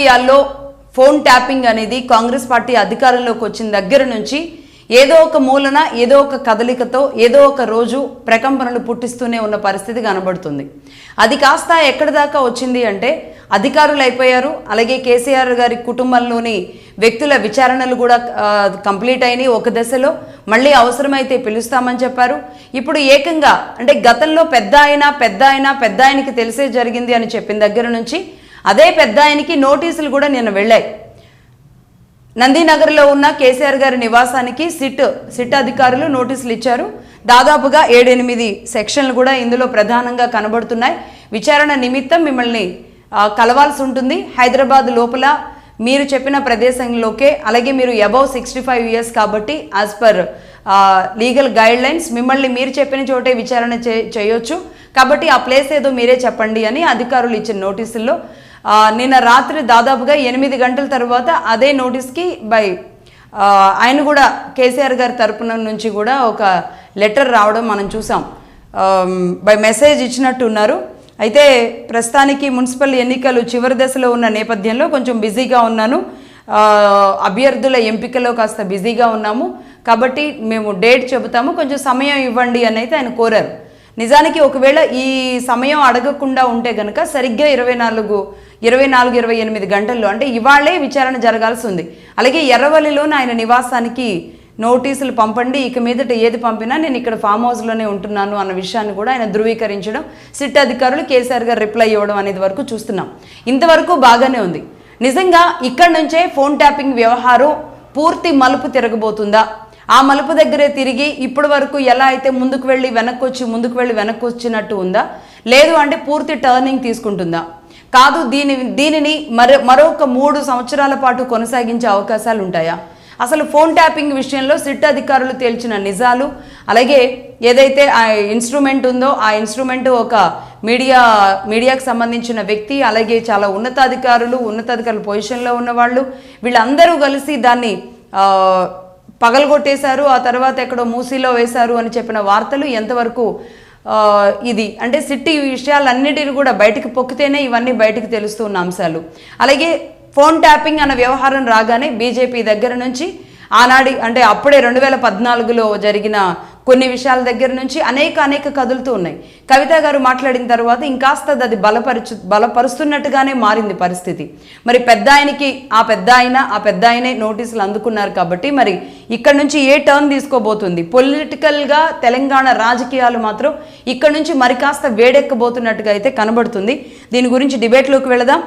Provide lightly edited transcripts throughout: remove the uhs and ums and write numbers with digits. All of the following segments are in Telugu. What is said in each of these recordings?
రాజకీయాల్లో ఫోన్ ట్యాపింగ్ అనేది కాంగ్రెస్ పార్టీ అధికారంలోకి వచ్చిన దగ్గర నుంచి ఏదో ఒక మూలన ఏదో ఒక కదలికతో ఏదో ఒక రోజు ప్రకంపనలు పుట్టిస్తూనే ఉన్న పరిస్థితి కనబడుతుంది. అది కాస్త ఎక్కడి దాకా వచ్చింది అంటే అధికారులు అయిపోయారు. అలాగే కేసీఆర్ గారి కుటుంబంలోని వ్యక్తుల విచారణలు కూడా కంప్లీట్ అయినాయి. ఒక దశలో మళ్ళీ అవసరమైతే పిలుస్తామని చెప్పారు. ఇప్పుడు ఏకంగా అంటే గతంలో పెద్ద ఆయనకి తెలిసే జరిగింది అని చెప్పిన దగ్గర నుంచి అదే పెద్ద ఆయనకి నోటీసులు కూడా నిన్న వెళ్ళాయి. నందినగర్లో ఉన్న కేసీఆర్ గారి నివాసానికి సిట్ అధికారులు నోటీసులు ఇచ్చారు. దాదాపుగా 7-8 సెక్షన్లు కూడా ఇందులో ప్రధానంగా కనబడుతున్నాయి. విచారణ నిమిత్తం మిమ్మల్ని కలవాల్సి ఉంటుంది. హైదరాబాద్ లోపల మీరు చెప్పిన ప్రదేశంలోకే, అలాగే మీరు అబౌవ్ 65 years కాబట్టి as per legal guide lines మిమ్మల్ని మీరు చెప్పిన చోటే విచారణ చేయొచ్చు. కాబట్టి ఆ ప్లేస్ ఏదో మీరే చెప్పండి అని అధికారులు ఇచ్చిన నోటీసుల్లో నిన్న రాత్రి దాదాపుగా 8 గంటల తర్వాత అదే నోటీస్కి ఆయన కూడా కేసీఆర్ గారి తరపున నుంచి కూడా ఒక లెటర్ రావడం మనం చూసాం. బై మెసేజ్ ఇచ్చినట్టు ఉన్నారు. అయితే ప్రస్తుతానికి మున్సిపల్ ఎన్నికలు చివరి దశలో ఉన్న నేపథ్యంలో కొంచెం బిజీగా ఉన్నాను, అభ్యర్థుల ఎంపికలో కాస్త బిజీగా ఉన్నాము, కాబట్టి మేము డేట్ చెబుతాము, కొంచెం సమయం ఇవ్వండి అని అయితే ఆయన కోరారు. నిజానికి ఒకవేళ ఈ సమయం అడగకుండా ఉంటే కనుక సరిగ్గా 24-28 గంటల్లో అంటే ఇవాళే విచారణ జరగాల్సి ఉంది. అలాగే ఎర్రవల్లిలోని ఆయన నివాసానికి నోటీసులు పంపండి, ఇక మీదట ఏది పంపినా నేను ఇక్కడ ఫామ్ హౌస్లోనే ఉంటున్నాను అన్న విషయాన్ని కూడా ఆయన ధృవీకరించడం, సిట్ అధికారులు కేసీఆర్ గారు రిప్లై ఇవ్వడం అనేది వరకు చూస్తున్నాం. ఇంతవరకు బాగానే ఉంది. నిజంగా ఇక్కడ నుంచే ఫోన్ ట్యాపింగ్ వ్యవహారం పూర్తి మలుపు తిరగబోతుందా? ఆ మలుపు దగ్గరే తిరిగి ఇప్పటి వరకు ఎలా అయితే ముందుకు వెళ్ళి వెనక్కి వచ్చినట్టు ఉందా, లేదు అంటే పూర్తి టర్నింగ్ తీసుకుంటుందా? కాదు, దీనిని మరొక 3 సంవత్సరాల పాటు కొనసాగించే అవకాశాలు ఉంటాయా? అసలు ఫోన్ ట్యాపింగ్ విషయంలో సిట్ అధికారులు తేల్చిన నిజాలు, అలాగే ఏదైతే ఆ ఇన్స్ట్రుమెంట్ ఉందో ఆ ఇన్స్ట్రుమెంట్ ఒక మీడియాకు సంబంధించిన వ్యక్తి, అలాగే చాలా ఉన్నతాధికారుల పొజిషన్లో ఉన్నవాళ్ళు, వీళ్ళందరూ కలిసి దాన్ని పగలగొట్టేశారు, ఆ తర్వాత ఎక్కడో మూసీలో వేశారు అని చెప్పిన వార్తలు ఎంతవరకు ఇది అంటే సిట్టి విషయాలన్నిటిని కూడా బయటకు పొక్కితేనే ఇవన్నీ బయటకు తెలుస్తున్న అంశాలు. అలాగే ఫోన్ ట్యాపింగ్ అన్న వ్యవహారం రాగానే బీజేపీ దగ్గర నుంచి ఆనాడి అంటే అప్పుడే 2014లో జరిగిన కొన్ని విషయాల దగ్గర నుంచి అనేక కదులుతూ ఉన్నాయి. కవిత గారు మాట్లాడిన తర్వాత ఇంకాస్త అది బలపరుస్తున్నట్టుగానే మారింది పరిస్థితి. మరి ఆ పెద్ద ఆయనే నోటీసులు అందుకున్నారు కాబట్టి మరి ఇక్కడ నుంచి ఏ టర్న్ తీసుకోబోతుంది? పొలిటికల్గా తెలంగాణ రాజకీయాలు మాత్రం ఇక్కడ నుంచి మరి కాస్త వేడెక్కబోతున్నట్టుగా అయితే కనబడుతుంది. దీని గురించి డిబేట్లోకి వెళదాం.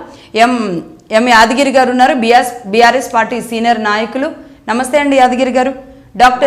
ఎం యాదగిరి గారు ఉన్నారు, బీఆర్ఎస్ పార్టీ సీనియర్ నాయకులు. నమస్తే అండి యాదగిరి గారు. డాక్టర్